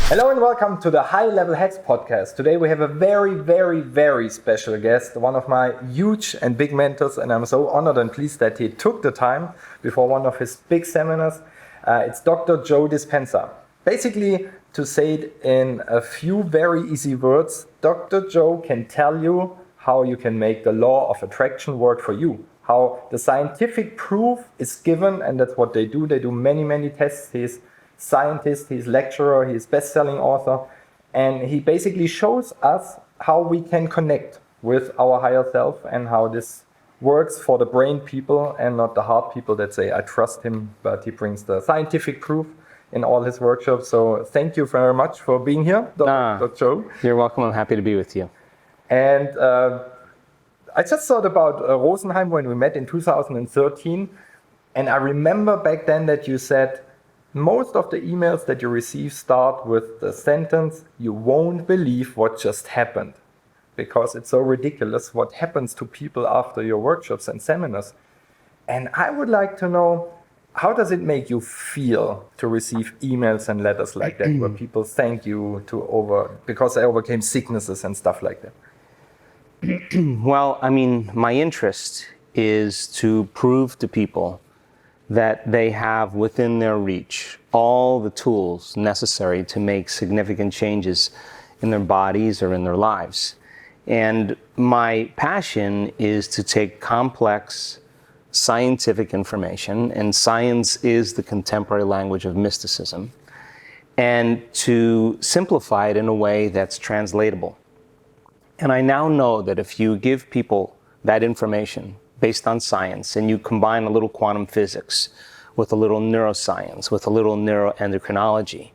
Hello and welcome to the High Level Hacks podcast. Today we have a very special guest, one of my huge and big mentors, and I'm so honored and pleased that he took the time before one of his big seminars. It's Dr. Joe Dispenza. Basically, to say it in a few very easy words, Dr. Joe can tell you how you can make the law of attraction work for you. How the scientific proof is given, and that's what they do. They do many tests. He's scientist, he's lecturer, he's best-selling author, and he basically shows us how we can connect with our higher self and how this works for the brain people and not the heart people that say, I trust him, but he brings the scientific proof in all his workshops. So thank you very much for being here, Dr. Joe. You're welcome. I'm happy to be with you. And I just thought about Rosenheim when we met in 2013, and I remember back then that you said, most of the emails that you receive start with the sentence, you won't believe what just happened. Because it's so ridiculous what happens to people after your workshops and seminars. And I would like to know, how does it make you feel to receive emails and letters like that, where people thank you because they overcame sicknesses and stuff like that? Well, I mean, my interest is to prove to people that they have within their reach all the tools necessary to make significant changes in their bodies or in their lives. And my passion is to take complex scientific information, and science is the contemporary language of mysticism, and to simplify it in a way that's translatable. And I now know that if you give people that information based on science, and you combine a little quantum physics with a little neuroscience, with a little neuroendocrinology,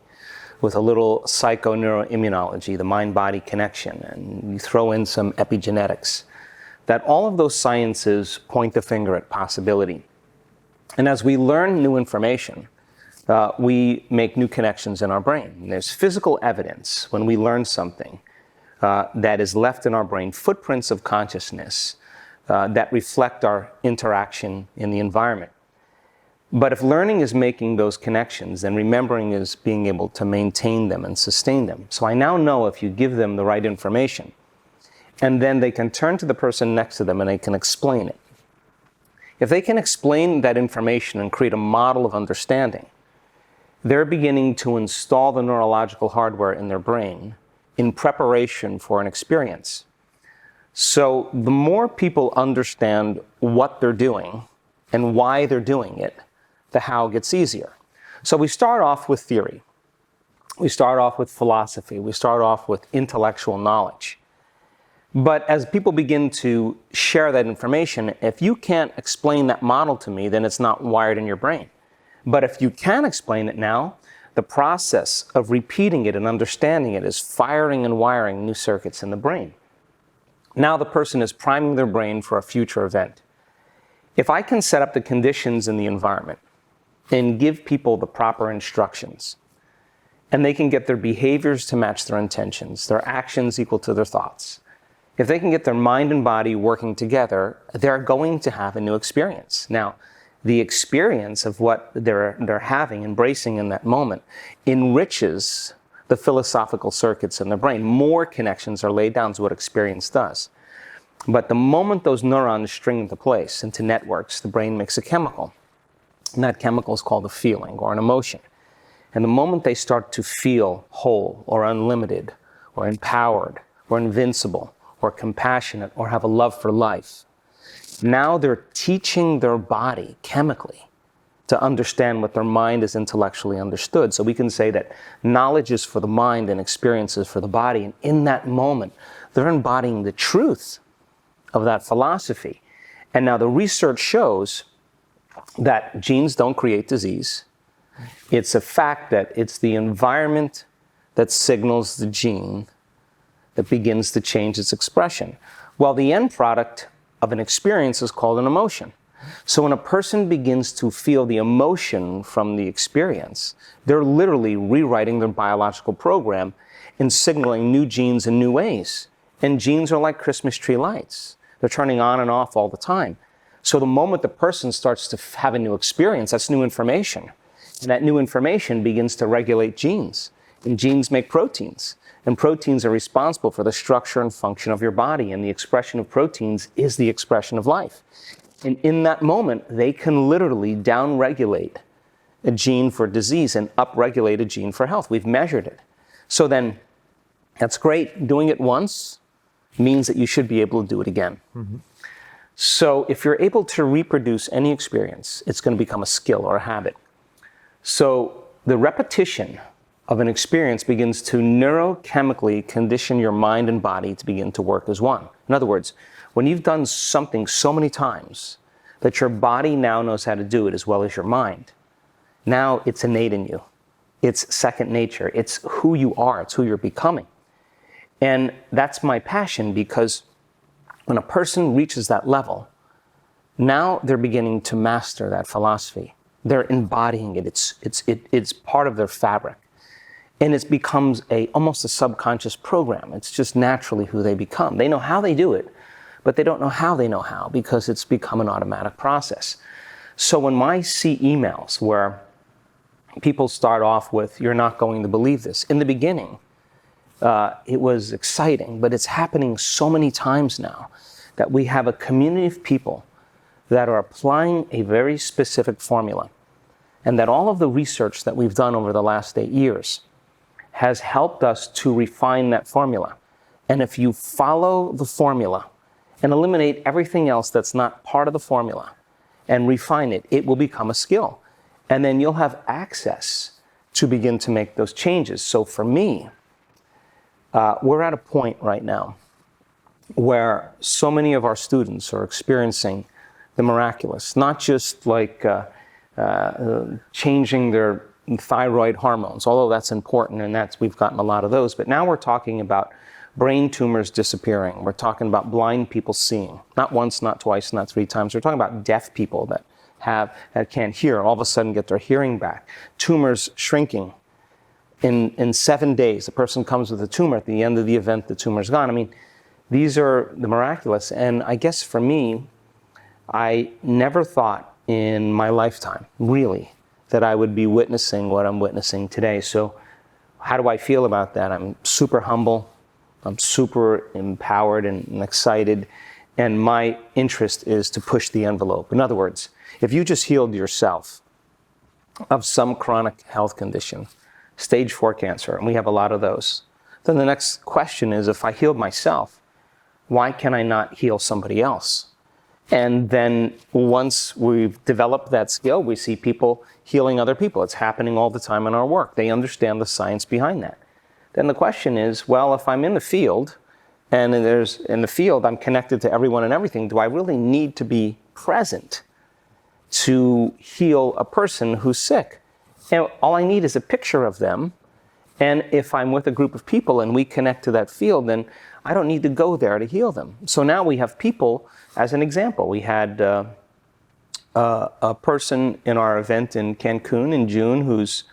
with a little psychoneuroimmunology, the mind-body connection, and you throw in some epigenetics, that all of those sciences point the finger at possibility. And as we learn new information, we make new connections in our brain. And there's physical evidence when we learn something that is left in our brain, footprints of consciousness, that reflect our interaction in the environment. But if learning is making those connections, then remembering is being able to maintain them and sustain them. So I now know if you give them the right information, and then they can turn to the person next to them and they can explain it. If they can explain that information and create a model of understanding, they're beginning to install the neurological hardware in their brain in preparation for an experience. So the more people understand what they're doing and why they're doing it, the how gets easier. So we start off with theory. We start off with philosophy. We start off with intellectual knowledge. But as people begin to share that information, if you can't explain that model to me, then it's not wired in your brain. But if you can explain it now, the process of repeating it and understanding it is firing and wiring new circuits in the brain. Now the person is priming their brain for a future event. If I can set up the conditions in the environment and give people the proper instructions, and they can get their behaviors to match their intentions, their actions equal to their thoughts, if they can get their mind and body working together, they're going to have a new experience. Now, the experience of what they're having, embracing in that moment, enriches the philosophical circuits in the brain. More connections are laid down, is what experience does. But the moment those neurons string into place, into networks, the brain makes a chemical. And that chemical is called a feeling or an emotion. And the moment they start to feel whole or unlimited or empowered or invincible or compassionate or have a love for life, now they're teaching their body chemically to understand what their mind is intellectually understood. So we can say that knowledge is for the mind and experience is for the body. And in that moment, they're embodying the truth of that philosophy. And now the research shows that genes don't create disease. It's a fact that it's the environment that signals the gene that begins to change its expression. Well, the end product of an experience is called an emotion. So when a person begins to feel the emotion from the experience, they're literally rewriting their biological program and signaling new genes in new ways. And genes are like Christmas tree lights. They're turning on and off all the time. So the moment the person starts to have a new experience, that's new information. And that new information begins to regulate genes. And genes make proteins. And proteins are responsible for the structure and function of your body. And the expression of proteins is the expression of life. And in that moment, they can literally downregulate a gene for disease and upregulate a gene for health. We've measured it. So then, that's great. Doing it once means that you should be able to do it again. Mm-hmm. So if you're able to reproduce any experience, it's going to become a skill or a habit. So the repetition of an experience begins to neurochemically condition your mind and body to begin to work as one. In other words, when you've done something so many times that your body now knows how to do it as well as your mind, now it's innate in you. It's second nature. It's who you are. It's who you're becoming. And that's my passion, because when a person reaches that level, now they're beginning to master that philosophy. They're embodying it. It's part of their fabric. And it becomes almost a subconscious program. It's just naturally who they become. They know how they do it, but they don't know how they know how, because it's become an automatic process. So when I see emails where people start off with, "You're not going to believe this," in the beginning, it was exciting, but it's happening so many times now that we have a community of people that are applying a very specific formula, and that all of the research that we've done over the last 8 years has helped us to refine that formula. And if you follow the formula and eliminate everything else that's not part of the formula and refine it, it will become a skill. And then you'll have access to begin to make those changes. So for me, we're at a point right now where so many of our students are experiencing the miraculous, not just like changing their thyroid hormones, although that's important, and we've gotten a lot of those. But now we're talking about brain tumors disappearing. We're talking about blind people seeing, not once, not twice, not 3 times. We're talking about deaf people that can't hear, all of a sudden get their hearing back. Tumors shrinking. In 7 days, a person comes with a tumor. At the end of the event, the tumor's gone. I mean, these are the miraculous. And I guess for me, I never thought in my lifetime, really, that I would be witnessing what I'm witnessing today. So how do I feel about that? I'm super humble. I'm super empowered and excited. And my interest is to push the envelope. In other words, if you just healed yourself of some chronic health condition, stage 4 cancer, and we have a lot of those, then the next question is, if I healed myself, why can I not heal somebody else? And then once we've developed that skill, we see people healing other people. It's happening all the time in our work. They understand the science behind that. Then the question is, well, if I'm in the field, and in the field I'm connected to everyone and everything, do I really need to be present to heal a person who's sick? And all I need is a picture of them. And if I'm with a group of people and we connect to that field, then I don't need to go there to heal them. So now we have people, as an example, we had a person in our event in Cancun in June whose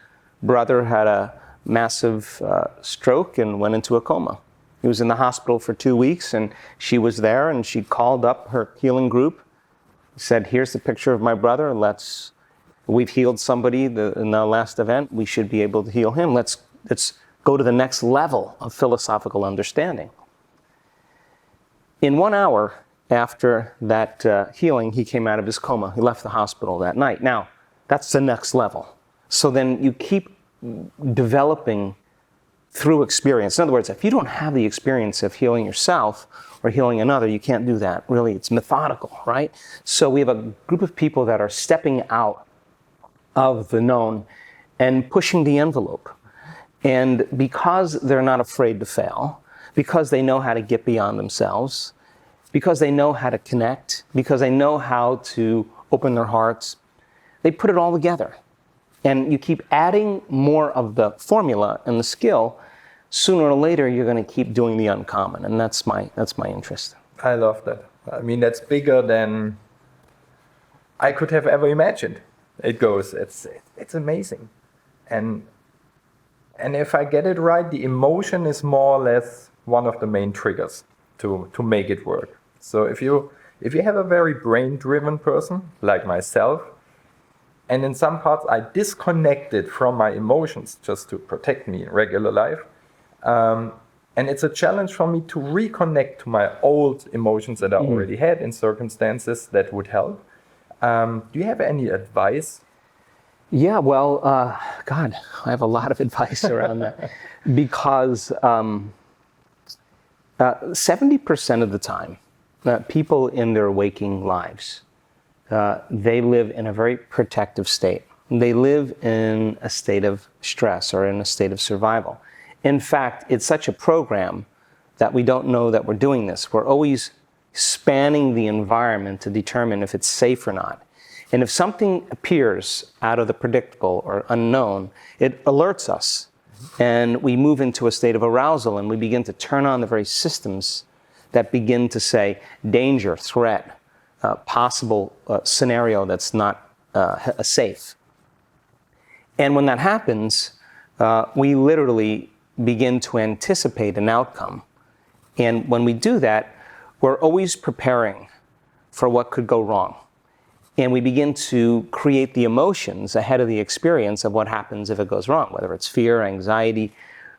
brother had a massive stroke and went into a coma. He was in the hospital for 2 weeks, and she was there, and she called up her healing group, said, "Here's the picture of my brother. We've healed somebody in the last event. We should be able to heal him. Let's go to the next level of philosophical understanding." In 1 hour after that healing, he came out of his coma. He left the hospital that night. Now, that's the next level. So then you keep developing through experience. In other words, if you don't have the experience of healing yourself or healing another, you can't do that. Really, it's methodical, right? So we have a group of people that are stepping out of the known and pushing the envelope. And because they're not afraid to fail, because they know how to get beyond themselves, because they know how to connect, because they know how to open their hearts, they put it all together. And you keep adding more of the formula and the skill, sooner or later you're going to keep doing the uncommon. And that's my interest. I love that. I mean, that's bigger than I could have ever imagined. It goes. It's amazing. And if I get it right, the emotion is more or less one of the main triggers to make it work. So if you have a very brain-driven person like myself, And in some parts, I disconnected from my emotions just to protect me in regular life. And it's a challenge for me to reconnect to my old emotions that I already had in circumstances that would help. Do you have any advice? Yeah, well, God, I have a lot of advice around that because 70% of the time, people in their waking lives, they live in a very protective state. They live in a state of stress or in a state of survival. In fact, it's such a program that we don't know that we're doing this. We're always spanning the environment to determine if it's safe or not. And if something appears out of the predictable or unknown, it alerts us. And we move into a state of arousal and we begin to turn on the very systems that begin to say danger, threat, possible scenario that's not safe. And when that happens, we literally begin to anticipate an outcome. And when we do that, we're always preparing for what could go wrong. And we begin to create the emotions ahead of the experience of what happens if it goes wrong, whether it's fear, anxiety,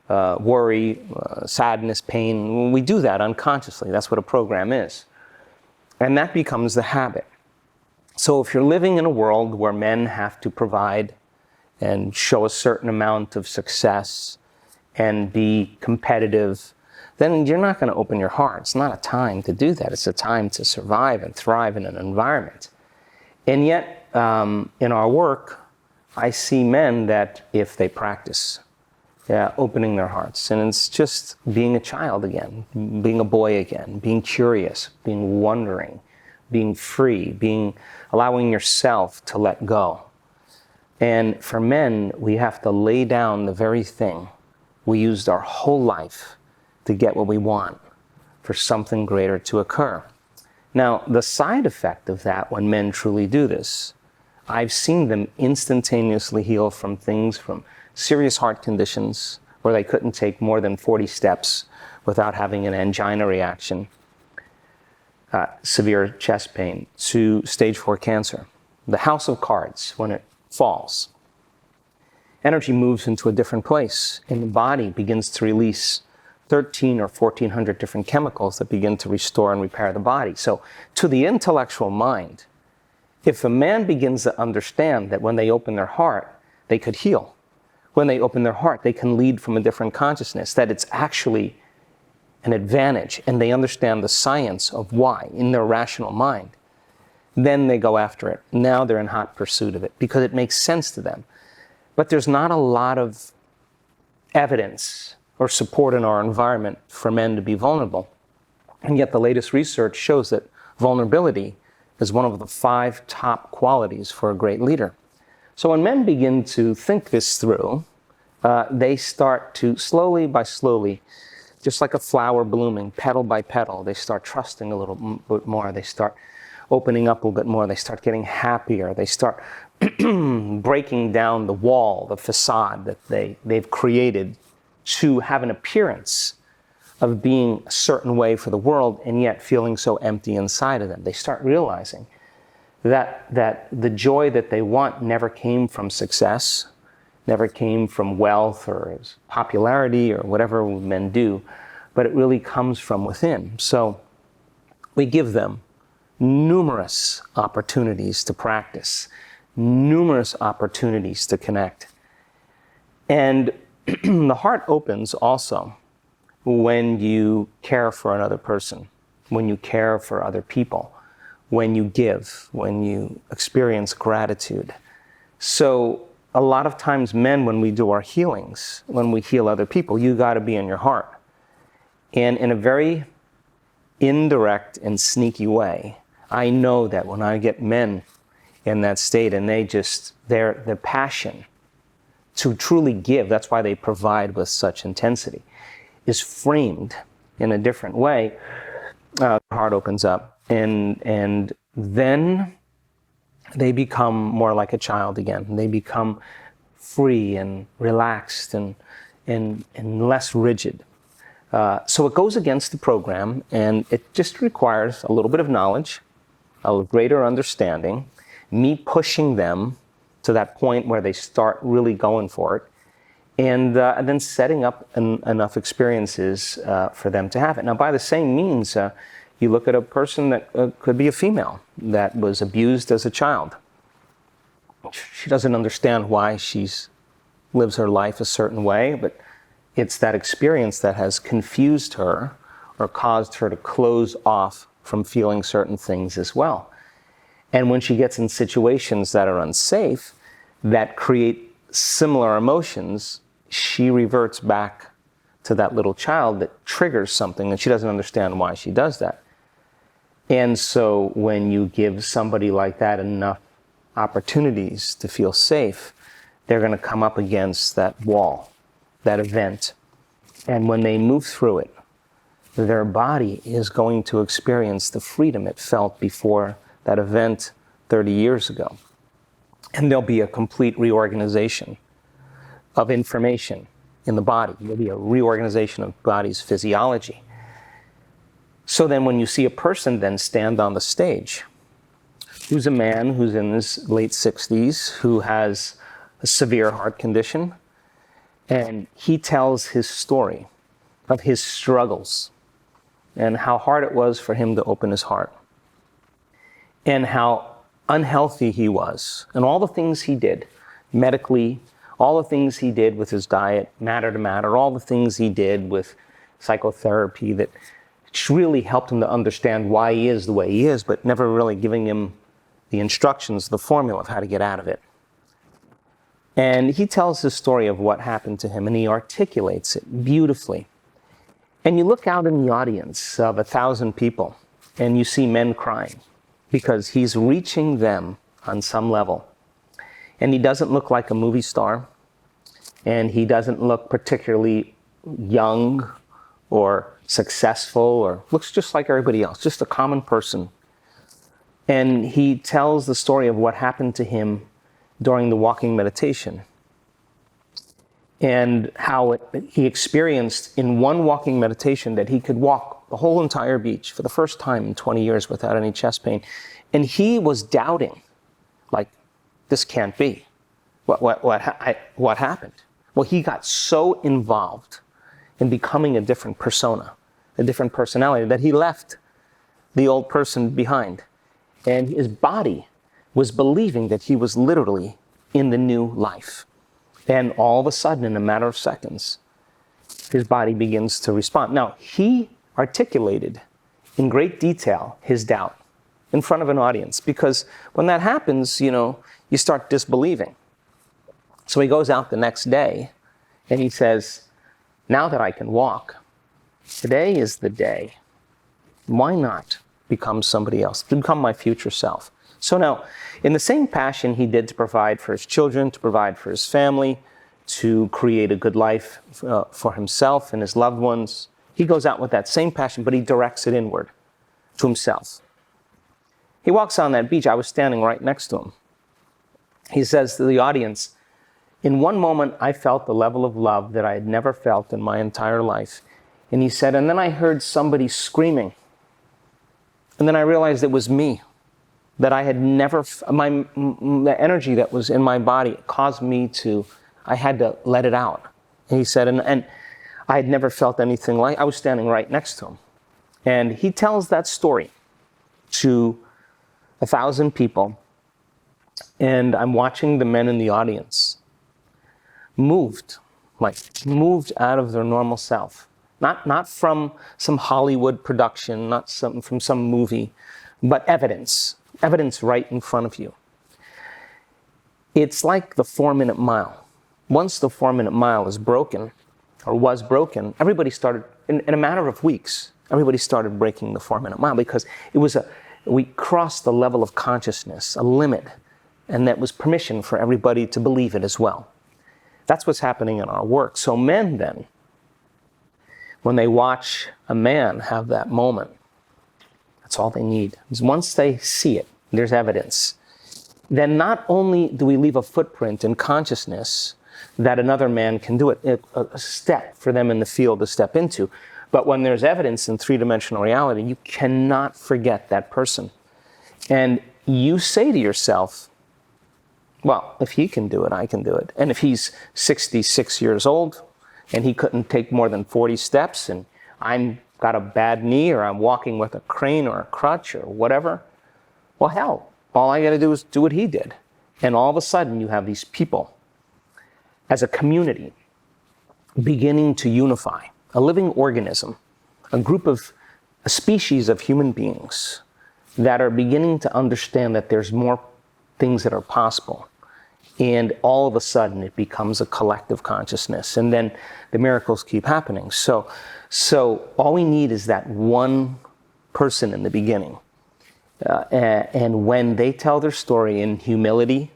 worry, sadness, pain. We do that unconsciously. That's what a program is. And that becomes the habit. So if you're living in a world where men have to provide and show a certain amount of success and be competitive, then you're not going to open your heart. It's not a time to do that. It's a time to survive and thrive in an environment. And yet, in our work, I see men that if they practice opening their hearts, and it's just being a child again, being a boy again, being curious, being wondering, being free, allowing yourself to let go. And for men, we have to lay down the very thing we used our whole life to get what we want, for something greater to occur. Now, the side effect of that, when men truly do this, I've seen them instantaneously heal from things, from serious heart conditions where they couldn't take more than 40 steps without having an angina reaction, severe chest pain, to stage 4 cancer. The house of cards, when it falls, energy moves into a different place, and the body begins to release 13 or 1400 different chemicals that begin to restore and repair the body. So to the intellectual mind, if a man begins to understand that when they open their heart, they could heal. When they open their heart, they can lead from a different consciousness, that it's actually an advantage, and they understand the science of why in their rational mind, then they go after it. Now they're in hot pursuit of it because it makes sense to them. But there's not a lot of evidence or support in our environment for men to be vulnerable. And yet the latest research shows that vulnerability is one of the 5 top qualities for a great leader. So when men begin to think this through, they start to slowly by slowly, just like a flower blooming, petal by petal, they start trusting a little bit more. They start opening up a little bit more. They start getting happier. They start breaking down the wall, the facade that they've created to have an appearance of being a certain way for the world and yet feeling so empty inside of them. They start realizing that the joy that they want never came from success, never came from wealth or popularity or whatever men do, but it really comes from within. So we give them numerous opportunities to practice, numerous opportunities to connect. And the heart opens also when you care for another person, when you care for other people, when you give, when you experience gratitude. So a lot of times men, when we do our healings, when we heal other people, you got to be in your heart. And in a very indirect and sneaky way, I know that when I get men in that state and their passion to truly give, that's why they provide with such intensity, is framed in a different way, the heart opens up. And then they become more like a child again. They become free and relaxed and less rigid. So it goes against the program, and it just requires a little bit of knowledge, a greater understanding, me pushing them to that point where they start really going for it, and then setting up enough experiences for them to have it. Now, by the same means, you look at a person that could be a female that was abused as a child. She doesn't understand why she lives her life a certain way, but it's that experience that has confused her or caused her to close off from feeling certain things as well. And when she gets in situations that are unsafe, that create similar emotions, she reverts back to that little child that triggers something, and she doesn't understand why she does that. And so when you give somebody like that enough opportunities to feel safe, they're going to come up against that wall, that event. And when they move through it, their body is going to experience the freedom it felt before that event 30 years ago. And there'll be a complete reorganization of information in the body. There'll be a reorganization of the body's physiology. So then when you see a person then stand on the stage, who's a man who's in his late 60s, who has a severe heart condition, and he tells his story of his struggles and how hard it was for him to open his heart, and how unhealthy he was, and all the things he did medically, all the things he did with his diet, matter to matter, all the things he did with psychotherapy that really helped him to understand why he is the way he is, but never really giving him the instructions, the formula of how to get out of it. And he tells his story of what happened to him, and he articulates it beautifully. And you look out in the audience of 1,000 people, and you see men crying, because he's reaching them on some level. And he doesn't look like a movie star, and he doesn't look particularly young or successful, or looks just like everybody else, just a common person. And he tells the story of what happened to him during the walking meditation, and how he experienced in one walking meditation that he could walk the whole entire beach for the first time in 20 years without any chest pain. And he was doubting, like, this can't be. What happened? Well, he got so involved in becoming a different persona, a different personality, that he left the old person behind. And his body was believing that he was literally in the new life. And all of a sudden, in a matter of seconds, his body begins to respond. Now, he articulated in great detail his doubt in front of an audience, because when that happens, you start disbelieving. So he goes out the next day and he says, now that I can walk, today is the day. Why not become somebody else, become my future self? So now, in the same passion he did to provide for his children, to provide for his family, to create a good life for himself and his loved ones, he goes out with that same passion, but he directs it inward to himself. He walks on that beach. I was standing right next to him. He says to the audience, in one moment, I felt the level of love that I had never felt in my entire life. And he said, and then I heard somebody screaming. And then I realized it was me, that I had never, the energy that was in my body caused me to, I had to let it out. And he said, and I had never felt anything like, I was standing right next to him. And he tells that story to 1,000 people. And I'm watching the men in the audience moved out of their normal self. Not from some Hollywood production, not from some movie, but evidence right in front of you. It's like the 4-minute mile. Once the 4-minute mile is broken, or was broken, everybody started, in a matter of weeks, everybody started breaking the 4-minute mile, because we crossed the level of consciousness, a limit, and that was permission for everybody to believe it as well. That's what's happening in our work. So men then, when they watch a man have that moment, that's all they need. Once they see it, there's evidence, then not only do we leave a footprint in consciousness that another man can do it, a step for them in the field to step into, but when there's evidence in three-dimensional reality, you cannot forget that person. And you say to yourself, well, if he can do it, I can do it. And if he's 66 years old and he couldn't take more than 40 steps and I'm got a bad knee or I'm walking with a crane or a crutch or whatever, well, hell, all I got to do is do what he did. And all of a sudden you have these people as a community beginning to unify, a living organism, a species of human beings that are beginning to understand that there's more things that are possible. And all of a sudden it becomes a collective consciousness. And then the miracles keep happening. So all we need is that one person in the beginning. And when they tell their story in humility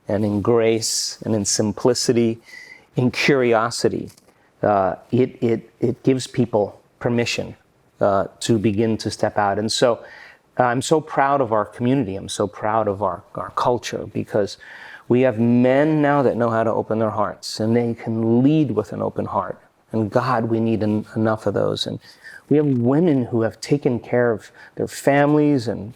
and in grace and in simplicity, in curiosity, it gives people permission to begin to step out. And so I'm so proud of our community. I'm so proud of our culture, because we have men now that know how to open their hearts, and they can lead with an open heart. And God, we need enough of those. And we have women who have taken care of their families and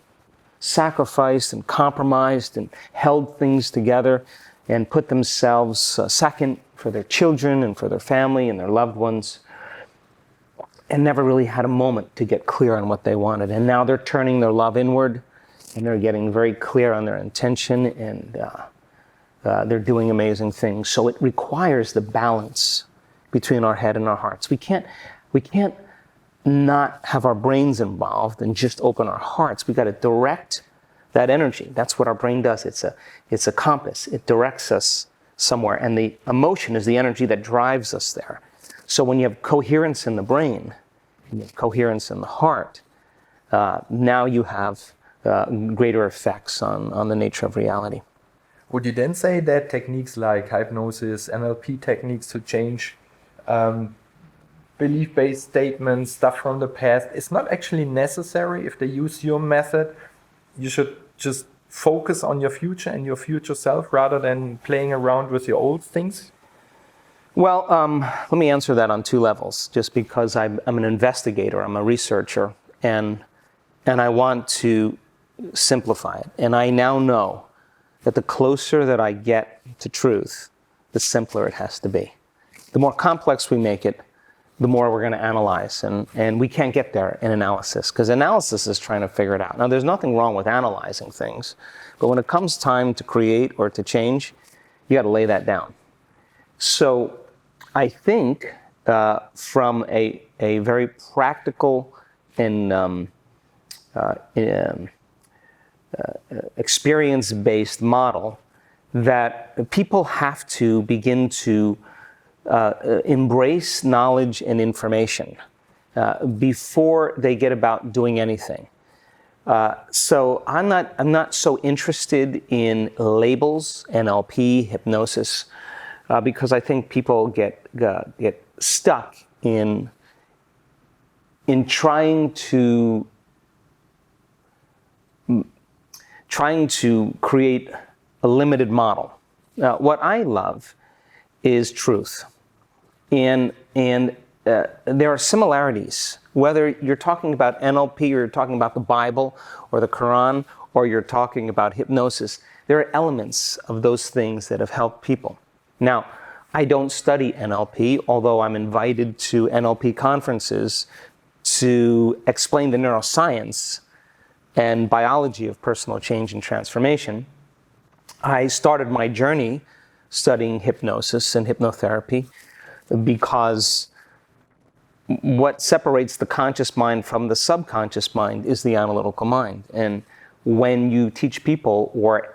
sacrificed and compromised and held things together and put themselves second for their children and for their family and their loved ones, and never really had a moment to get clear on what they wanted. And now they're turning their love inward, and they're getting very clear on their intention, and they're doing amazing things. So it requires the balance between our head and our hearts. We can't not have our brains involved and just open our hearts. We got to direct that energy. That's what our brain does. It's a compass. It directs us somewhere, and the emotion is the energy that drives us there. So when you have coherence in the brain, and you have coherence in the heart, now you have greater effects on the nature of reality. Would you then say that techniques like hypnosis, NLP techniques to change belief-based statements, stuff from the past, is not actually necessary if they use your method? You should just focus on your future and your future self rather than playing around with your old things? Well, let me answer that on two levels, just because I'm an investigator, I'm a researcher, and I want to simplify it. And I now know that the closer that I get to truth, the simpler it has to be. The more complex we make it, the more we're going to analyze. And we can't get there in analysis, because analysis is trying to figure it out. Now, there's nothing wrong with analyzing things, but when it comes time to create or to change, you got to lay that down. So I think from a very practical and experience-based model, that people have to begin to embrace knowledge and information before they get about doing anything. So I'm not so interested in labels, NLP, hypnosis, because I think people get stuck in trying to create a limited model. What I love is truth. And there are similarities, whether you're talking about NLP or you're talking about the Bible or the Quran or you're talking about hypnosis. There are elements of those things that have helped people. Now, I don't study NLP, although I'm invited to NLP conferences to explain the neuroscience and biology of personal change and transformation. I started my journey studying hypnosis and hypnotherapy because what separates the conscious mind from the subconscious mind is the analytical mind. And when you teach people or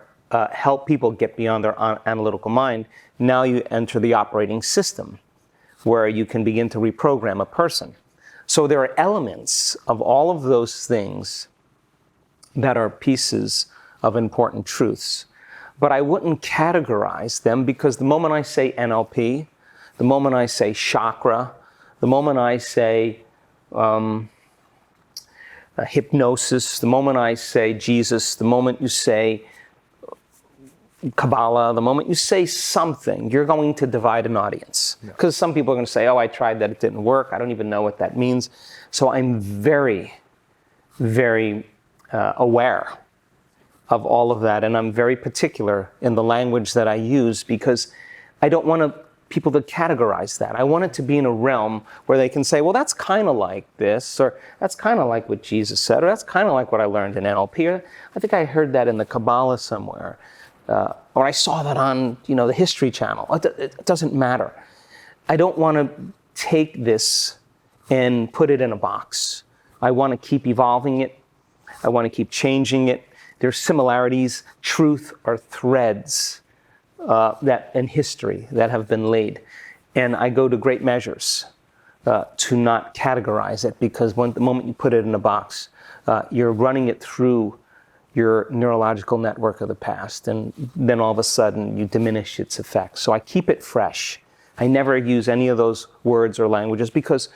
help people get beyond their analytical mind, now you enter the operating system where you can begin to reprogram a person. So there are elements of all of those things that are pieces of important truths. But I wouldn't categorize them, because the moment I say NLP, the moment I say chakra, the moment I say hypnosis, the moment I say Jesus, the moment you say Kabbalah, the moment you say something, you're going to divide an audience. Because some people are going to say, oh, I tried that, it didn't work. I don't even know what that means. So I'm very, very aware of all of that. And I'm very particular in the language that I use because I don't want people to categorize that. I want it to be in a realm where they can say, well, that's kind of like this, or that's kind of like what Jesus said, or that's kind of like what I learned in NLP, or I think I heard that in the Kabbalah somewhere, or I saw that on, the History Channel. It doesn't matter. I don't want to take this and put it in a box. I want to keep evolving it. I want to keep changing it. There's similarities. Truth are threads that in history that have been laid. And I go to great measures to not categorize it, because the moment you put it in a box, you're running it through your neurological network of the past, and then all of a sudden you diminish its effects. So I keep it fresh. I never use any of those words or languages because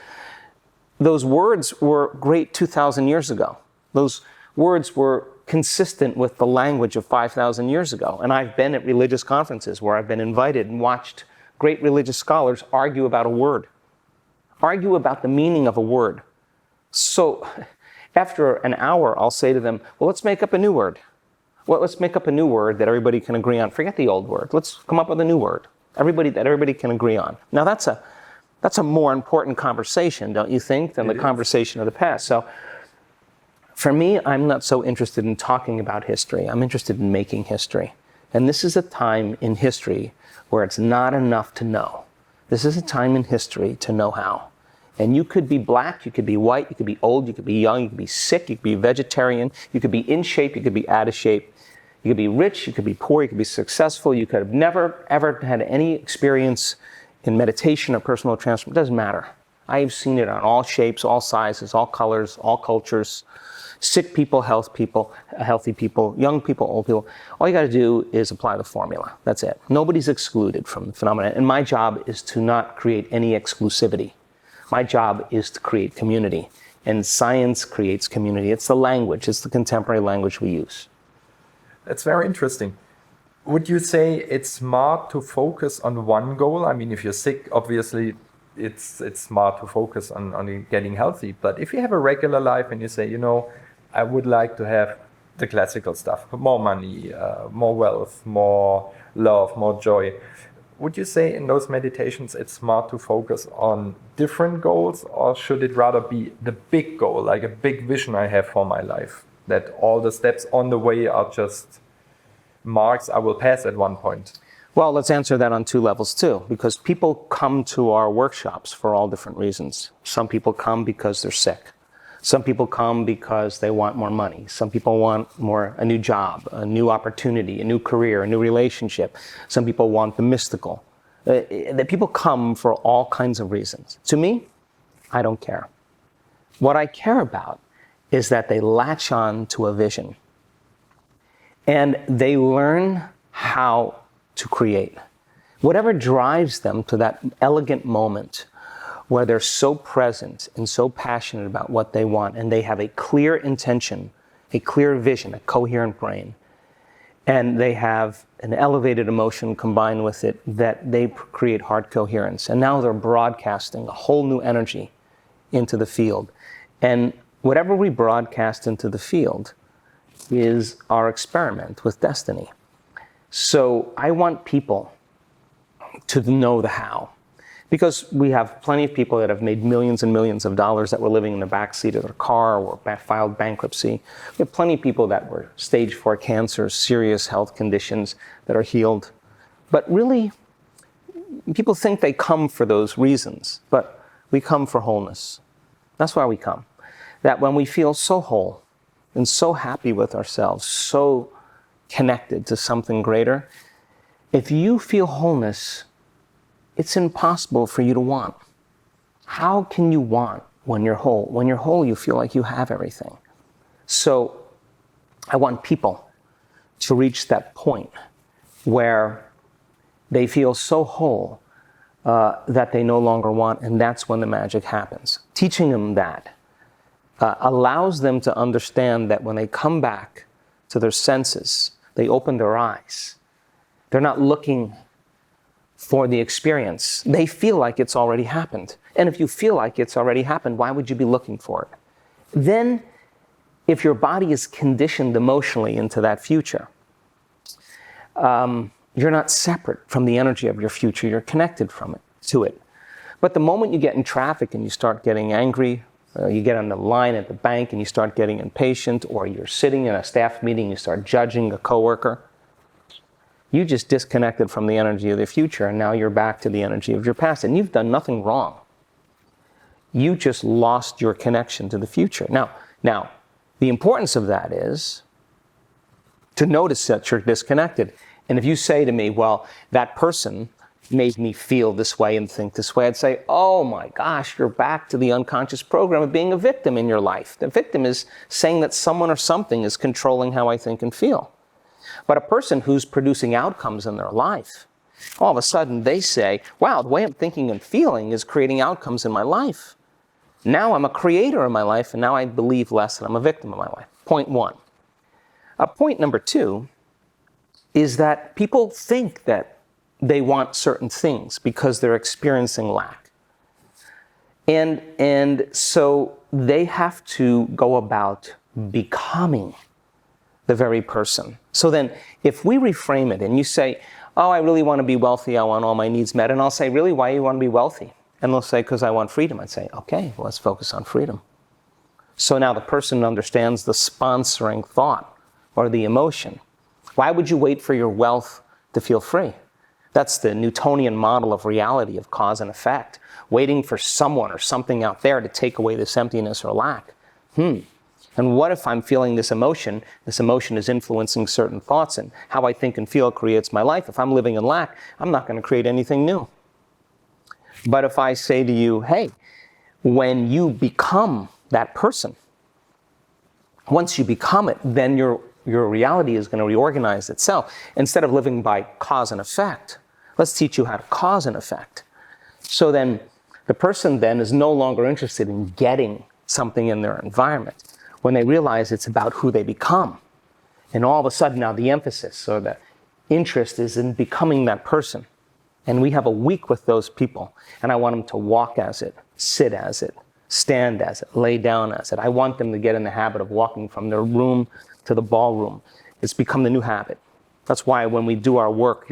those words were great 2,000 years ago. Those words were consistent with the language of 5,000 years ago. And I've been at religious conferences where I've been invited and watched great religious scholars argue about a word, argue about the meaning of a word. So after an hour, I'll say to them, well, let's make up a new word. Well, let's make up a new word that everybody can agree on. Forget the old word. Let's come up with a new word that everybody can agree on. Now that's a more important conversation, don't you think, than the conversation of the past? So for me, I'm not so interested in talking about history. I'm interested in making history. And this is a time in history where it's not enough to know. This is a time in history to know how. And you could be black, you could be white, you could be old, you could be young, you could be sick, you could be vegetarian, you could be in shape, you could be out of shape. You could be rich, you could be poor, you could be successful, you could have never, ever had any experience in meditation or personal transformation. It doesn't matter. I've seen it on all shapes, all sizes, all colors, all cultures. Sick people, healthy people, young people, old people. All you got to do is apply the formula. That's it. Nobody's excluded from the phenomenon. And my job is to not create any exclusivity. My job is to create community. And science creates community. It's the language. It's the contemporary language we use. That's very interesting. Would you say it's smart to focus on one goal? I mean, if you're sick, obviously it's smart to focus on getting healthy. But if you have a regular life and you say, I would like to have the classical stuff, more money, more wealth, more love, more joy. Would you say in those meditations it's smart to focus on different goals, or should it rather be the big goal, like a big vision I have for my life, that all the steps on the way are just marks I will pass at one point? Well, let's answer that on two levels too, because people come to our workshops for all different reasons. Some people come because they're sick. Some people come because they want more money. Some people want a new job, a new opportunity, a new career, a new relationship. Some people want the mystical. People come for all kinds of reasons. To me, I don't care. What I care about is that they latch on to a vision and they learn how to create. Whatever drives them to that elegant moment where they're so present and so passionate about what they want, and they have a clear intention, a clear vision, a coherent brain, and they have an elevated emotion combined with it, that they create heart coherence. And now they're broadcasting a whole new energy into the field. And whatever we broadcast into the field is our experiment with destiny. So I want people to know the how. Because we have plenty of people that have made millions and millions of dollars that were living in the backseat of their car or filed bankruptcy. We have plenty of people that were stage 4 cancer, serious health conditions that are healed. But really, people think they come for those reasons, but we come for wholeness. That's why we come. That when we feel so whole and so happy with ourselves, so connected to something greater, if you feel wholeness, it's impossible for you to want. How can you want when you're whole? When you're whole, you feel like you have everything. So I want people to reach that point where they feel so whole that they no longer want, and that's when the magic happens. Teaching them that allows them to understand that when they come back to their senses, they open their eyes. They're not looking for the experience. They feel like it's already happened. And if you feel like it's already happened, why would you be looking for it? Then if your body is conditioned emotionally into that future, you're not separate from the energy of your future. You're connected to it. But the moment you get in traffic and you start getting angry, you get on the line at the bank and you start getting impatient, or you're sitting in a staff meeting and you start judging a coworker, you just disconnected from the energy of the future, and now you're back to the energy of your past, and you've done nothing wrong. You just lost your connection to the future. Now, the importance of that is to notice that you're disconnected. And if you say to me, well, that person made me feel this way and think this way, I'd say, oh my gosh, you're back to the unconscious program of being a victim in your life. The victim is saying that someone or something is controlling how I think and feel. But a person who's producing outcomes in their life, all of a sudden they say, wow, the way I'm thinking and feeling is creating outcomes in my life. Now I'm a creator in my life, and now I believe less and I'm a victim of my life. Point one. Point number two is that people think that they want certain things because they're experiencing lack. And so they have to go about becoming the very person. So then if we reframe it and you say, oh, I really want to be wealthy, I want all my needs met, and I'll say, really, why do you want to be wealthy? And they'll say, because I want freedom. I'd say, okay, well, let's focus on freedom. So now the person understands the sponsoring thought or the emotion. Why would you wait for your wealth to feel free? That's the Newtonian model of reality, of cause and effect. Waiting for someone or something out there to take away this emptiness or lack. And what if I'm feeling this emotion is influencing certain thoughts, and how I think and feel creates my life. If I'm living in lack, I'm not going to create anything new. But if I say to you, hey, when you become that person, once you become it, then your reality is going to reorganize itself. Instead of living by cause and effect, let's teach you how to cause and effect. So then the person then is no longer interested in getting something in their environment when they realize it's about who they become. And all of a sudden now the emphasis or the interest is in becoming that person. And we have a week with those people, and I want them to walk as it, sit as it, stand as it, lay down as it. I want them to get in the habit of walking from their room to the ballroom. It's become the new habit. That's why when we do our work,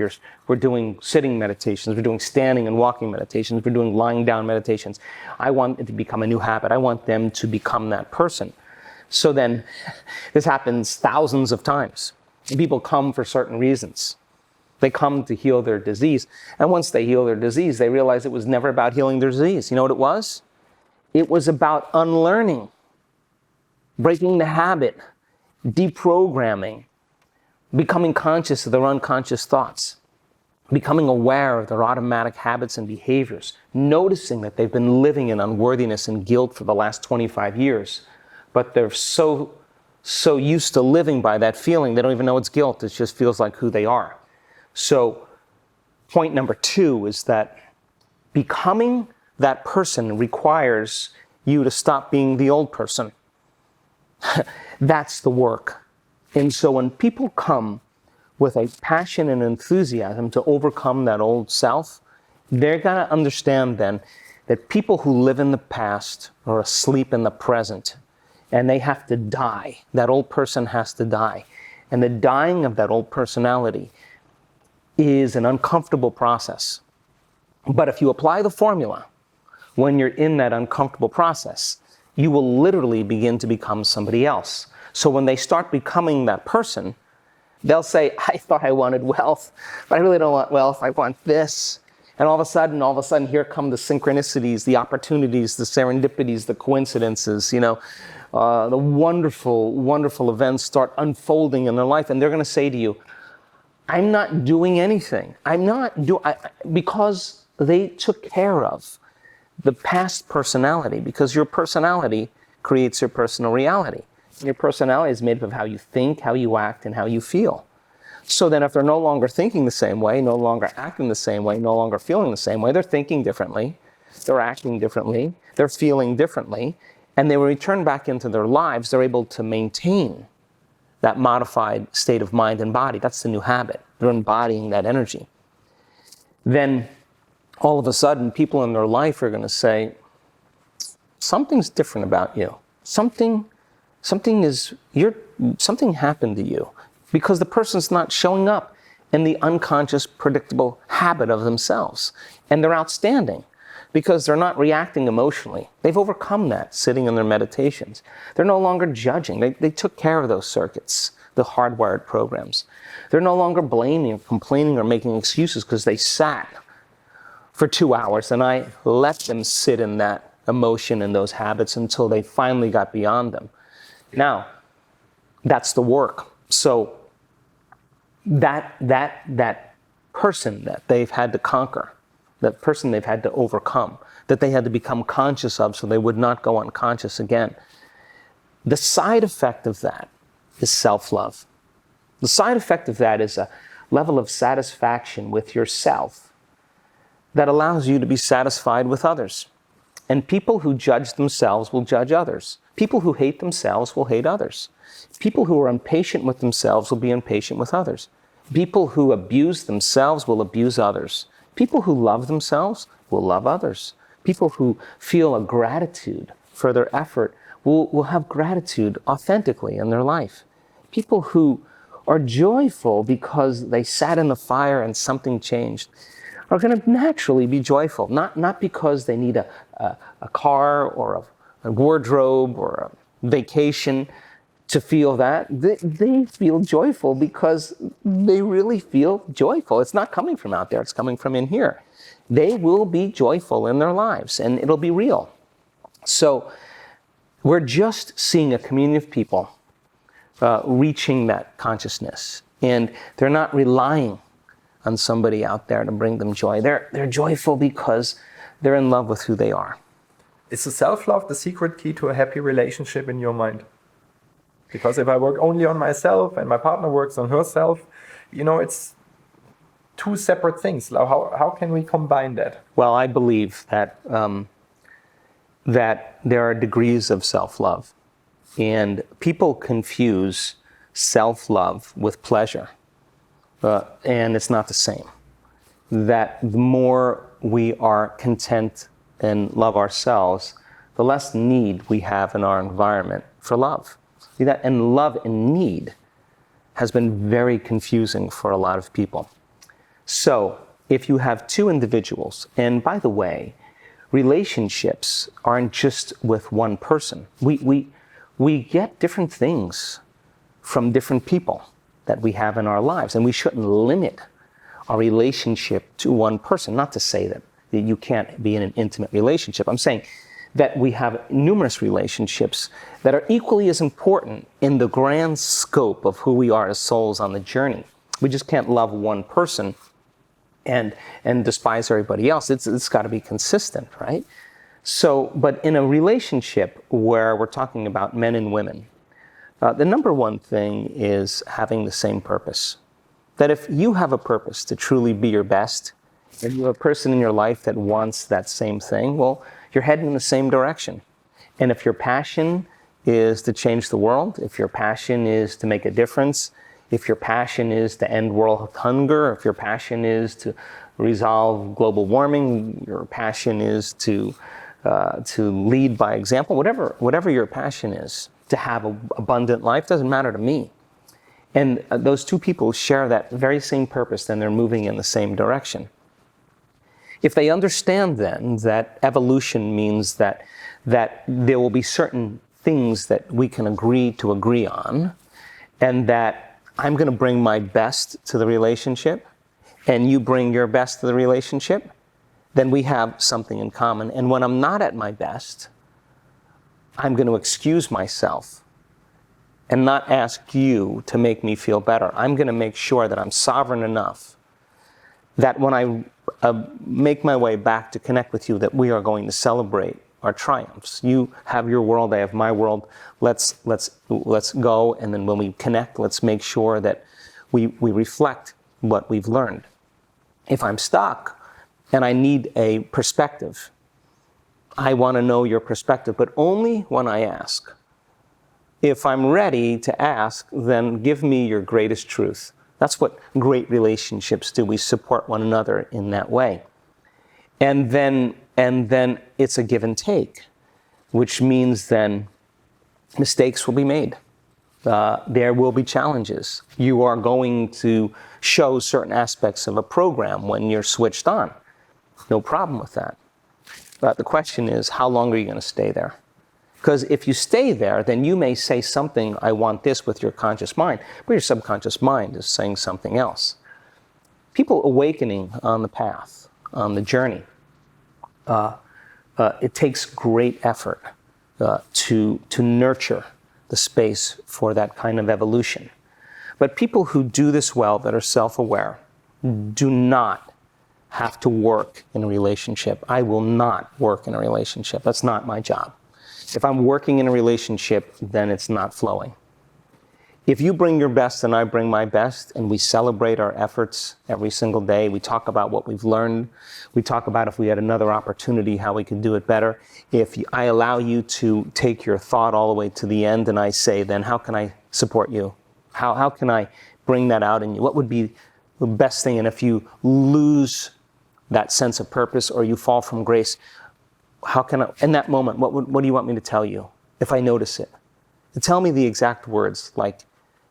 we're doing sitting meditations, we're doing standing and walking meditations, we're doing lying down meditations. I want it to become a new habit. I want them to become that person. So then, this happens thousands of times. And people come for certain reasons. They come to heal their disease. And once they heal their disease, they realize it was never about healing their disease. You know what it was? It was about unlearning, breaking the habit, deprogramming, becoming conscious of their unconscious thoughts, becoming aware of their automatic habits and behaviors, noticing that they've been living in unworthiness and guilt for the last 25 years, but they're so used to living by that feeling, they don't even know it's guilt. It just feels like who they are. So point number two is that becoming that person requires you to stop being the old person. That's the work. And so when people come with a passion and enthusiasm to overcome that old self, they're going to understand then that people who live in the past are asleep in the present, and they have to die. That old person has to die. And the dying of that old personality is an uncomfortable process. But if you apply the formula, when you're in that uncomfortable process, you will literally begin to become somebody else. So when they start becoming that person, they'll say, I thought I wanted wealth, but I really don't want wealth, I want this. And all of a sudden, here come the synchronicities, the opportunities, the serendipities, the coincidences, the wonderful, wonderful events start unfolding in their life. And they're going to say to you, I'm not doing anything. Because they took care of the past personality, because your personality creates your personal reality. Your personality is made up of how you think, how you act, and how you feel. So then if they're no longer thinking the same way, no longer acting the same way, no longer feeling the same way, they're thinking differently, they're acting differently, they're feeling differently, and they will return back into their lives, they're able to maintain that modified state of mind and body. That's the new habit. They're embodying that energy. Then all of a sudden, people in their life are going to say, something's different about you. Something something happened to you, because the person's not showing up in the unconscious, predictable habit of themselves. And they're outstanding because they're not reacting emotionally. They've overcome that sitting in their meditations. They're no longer judging. They took care of those circuits, the hardwired programs. They're no longer blaming or complaining or making excuses because they sat for 2 hours and I let them sit in that emotion and those habits until they finally got beyond them. Now, that's the work. So that person that they've had to conquer, that person they've had to overcome, that they had to become conscious of so they would not go unconscious again. The side effect of that is self-love. The side effect of that is a level of satisfaction with yourself that allows you to be satisfied with others. And people who judge themselves will judge others. People who hate themselves will hate others. People who are impatient with themselves will be impatient with others. People who abuse themselves will abuse others. People who love themselves will love others. People who feel a gratitude for their effort will have gratitude authentically in their life. People who are joyful because they sat in the fire and something changed are going to naturally be joyful, not because they need a car or a wardrobe or a vacation to feel that. They feel joyful because they really feel joyful. It's not coming from out there, it's coming from in here. They will be joyful in their lives and it'll be real. So we're just seeing a community of people reaching that consciousness, and they're not relying on somebody out there to bring them joy. They're joyful because they're in love with who they are. Is the self-love the secret key to a happy relationship in your mind? Because if I work only on myself and my partner works on herself, it's two separate things. How can we combine that? Well, I believe that that there are degrees of self-love, and people confuse self-love with pleasure. And it's not the same. That the more we are content and love ourselves, the less need we have in our environment for love. See that? And love and need has been very confusing for a lot of people. So if you have two individuals, and by the way, relationships aren't just with one person. We get different things from different people that we have in our lives, and we shouldn't limit our relationship to one person. Not to say that you can't be in an intimate relationship. I'm saying that we have numerous relationships that are equally as important in the grand scope of who we are as souls on the journey. We just can't love one person and despise everybody else. It's got to be consistent, right? So, but in a relationship where we're talking about men and women, the number one thing is having the same purpose. That if you have a purpose to truly be your best, and you have a person in your life that wants that same thing, well, you're heading in the same direction. And if your passion is to change the world, if your passion is to make a difference, if your passion is to end world hunger, if your passion is to resolve global warming, your passion is to lead by example, whatever your passion is, to have an abundant life, doesn't matter to me. And those two people share that very same purpose, then they're moving in the same direction. If they understand then that evolution means that there will be certain things that we can agree on, and that I'm going to bring my best to the relationship, and you bring your best to the relationship, then we have something in common. And when I'm not at my best, I'm going to excuse myself and not ask you to make me feel better. I'm going to make sure that I'm sovereign enough that when I make my way back to connect with you, that we are going to celebrate our triumphs. You have your world, I have my world. Let's go, and then when we connect, let's make sure that we reflect what we've learned. If I'm stuck and I need a perspective, I want to know your perspective, but only when I ask. If I'm ready to ask, then give me your greatest truth. That's what great relationships do. We support one another in that way. And then it's a give and take, which means then Mistakes will be made. There will be challenges. You are going to show certain aspects of a program when you're switched on. No problem with that. But the question is, how long are you going to stay there? Because if you stay there, then you may say something, I want this, with your conscious mind, but your subconscious mind is saying something else. People awakening on the path, on the journey, it takes great effort to nurture the space for that kind of evolution. But people who do this well, that are self-aware, do not have to work in a relationship. I will not work in a relationship. That's not my job. If I'm working in a relationship, then it's not flowing. If you bring your best and I bring my best, and we celebrate our efforts every single day, we talk about what we've learned, we talk about if we had another opportunity, how we could do it better. If I allow you to take your thought all the way to the end, and I say, then how can I support you? How can I bring that out in you? What would be the best thing? And if you lose that sense of purpose or you fall from grace, how can I, in that moment, what do you want me to tell you if I notice it? To tell me the exact words, like,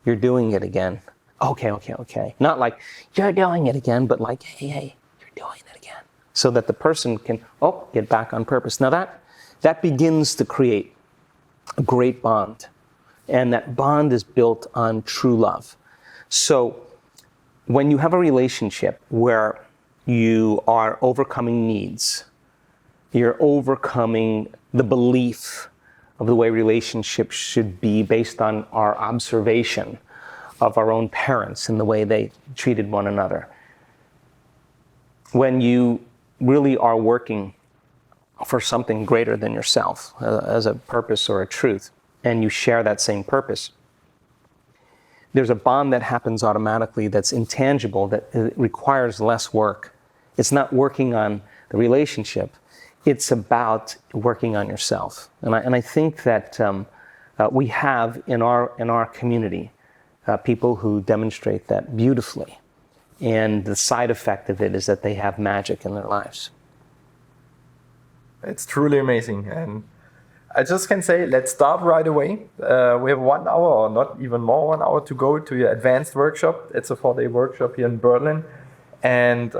you're doing it again. Okay. Not like, you're doing it again, but like, hey, you're doing it again. So that the person can, get back on purpose. Now that begins to create a great bond. And that bond is built on true love. So when you have a relationship where you are overcoming needs, you're overcoming the belief of the way relationships should be based on our observation of our own parents and the way they treated one another. When you really are working for something greater than yourself, as a purpose or a truth, and you share that same purpose, there's a bond that happens automatically that's intangible, that requires less work. It's not working on the relationship. It's about working on yourself. And I think that we have in our community people who demonstrate that beautifully. And the side effect of it is that they have magic in their lives. It's truly amazing. And I just can say, let's start right away. We have 1 hour, or not even more, 1 hour to go to your advanced workshop. It's a 4-day workshop here in Berlin. And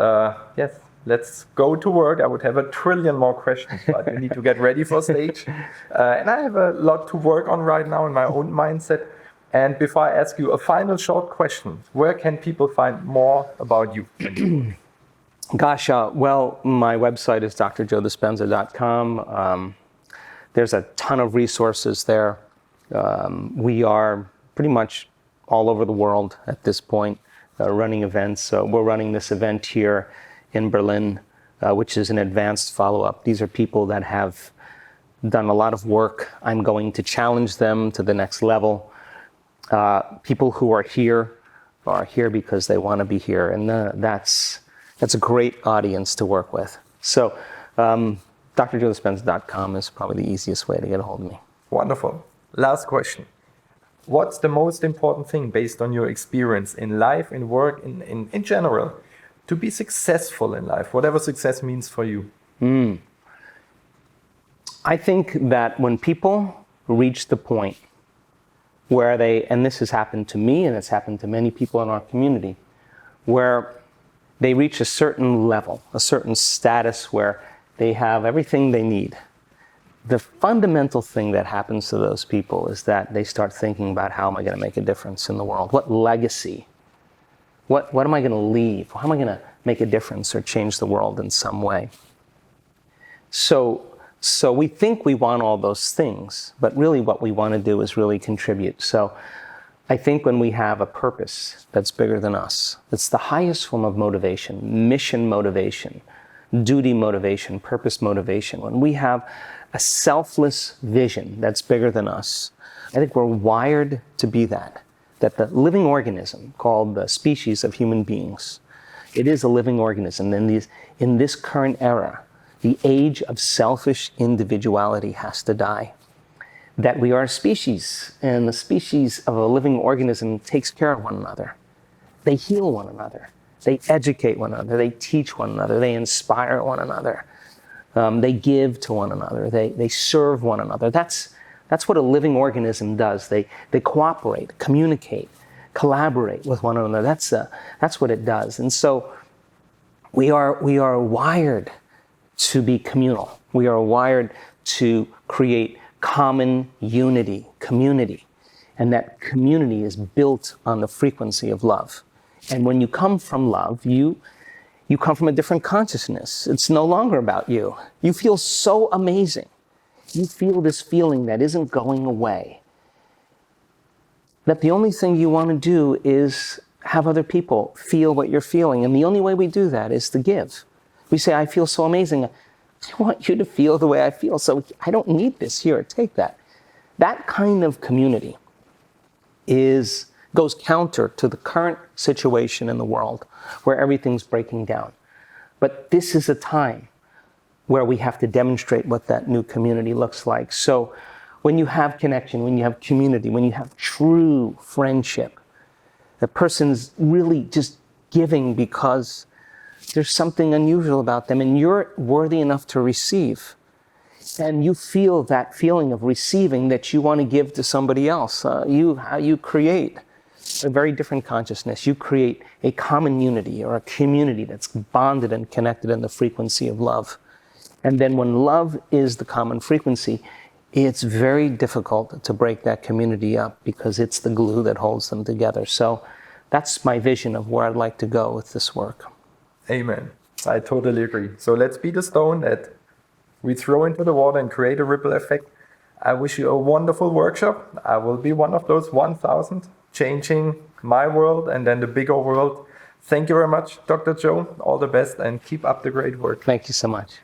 yes, let's go to work. I would have 1 trillion more questions, but we need to get ready for stage. And I have a lot to work on right now in my own mindset. And before I ask you a final short question, where can people find more about you? Gosh, well, my website is drjoedispenza.com. There's a ton of resources there. We are pretty much all over the world at this point, running events. So we're running this event here in Berlin, which is an advanced follow-up. These are people that have done a lot of work. I'm going to challenge them to the next level. People who are here because they want to be here, and that's a great audience to work with. So drjoedispenza.com is probably the easiest way to get a hold of me. Wonderful. Last question. What's the most important thing, based on your experience in life, in work, in general, to be successful in life, whatever success means for you? I think that when people reach the point where and this has happened to me and it's happened to many people in our community, where they reach a certain level, a certain status where they have everything they need, the fundamental thing that happens to those people is that they start thinking about, how am I going to make a difference in the world? What legacy? What am I going to leave? How am I going to make a difference or change the world in some way? So we think we want all those things, but really what we want to do is really contribute. So I think when we have a purpose that's bigger than us, it's the highest form of motivation, mission motivation, duty motivation, purpose motivation. When we have a selfless vision that's bigger than us, I think we're wired to be that the living organism called the species of human beings, it is a living organism. In this current era, the age of selfish individuality has to die. That we are a species, and the species of a living organism takes care of one another. They heal one another. They educate one another. They teach one another. They inspire one another. They give to one another. They serve one another. That's That's what a living organism does. They cooperate, communicate, collaborate with one another. That's what it does. And so we are wired to be communal. We are wired to create common unity, community. And that community is built on the frequency of love. And when you come from love, you come from a different consciousness. It's no longer about you. You feel so amazing. You feel this feeling that isn't going away. That the only thing you want to do is have other people feel what you're feeling. And the only way we do that is to give. We say, I feel so amazing. I want you to feel the way I feel. So I don't need this. Here, take that. That kind of community goes counter to the current situation in the world where everything's breaking down. But this is a time where we have to demonstrate what that new community looks like. So when you have connection, when you have community, when you have true friendship, the person's really just giving because there's something unusual about them and you're worthy enough to receive. And you feel that feeling of receiving that you want to give to somebody else. You create a very different consciousness. You create a common unity or a community that's bonded and connected in the frequency of love. And then when love is the common frequency, it's very difficult to break that community up because it's the glue that holds them together. So that's my vision of where I'd like to go with this work. Amen. I totally agree. So let's be the stone that we throw into the water and create a ripple effect. I wish you a wonderful workshop. I will be one of those 1,000 changing my world and then the bigger world. Thank you very much, Dr. Joe. All the best and keep up the great work. Thank you so much.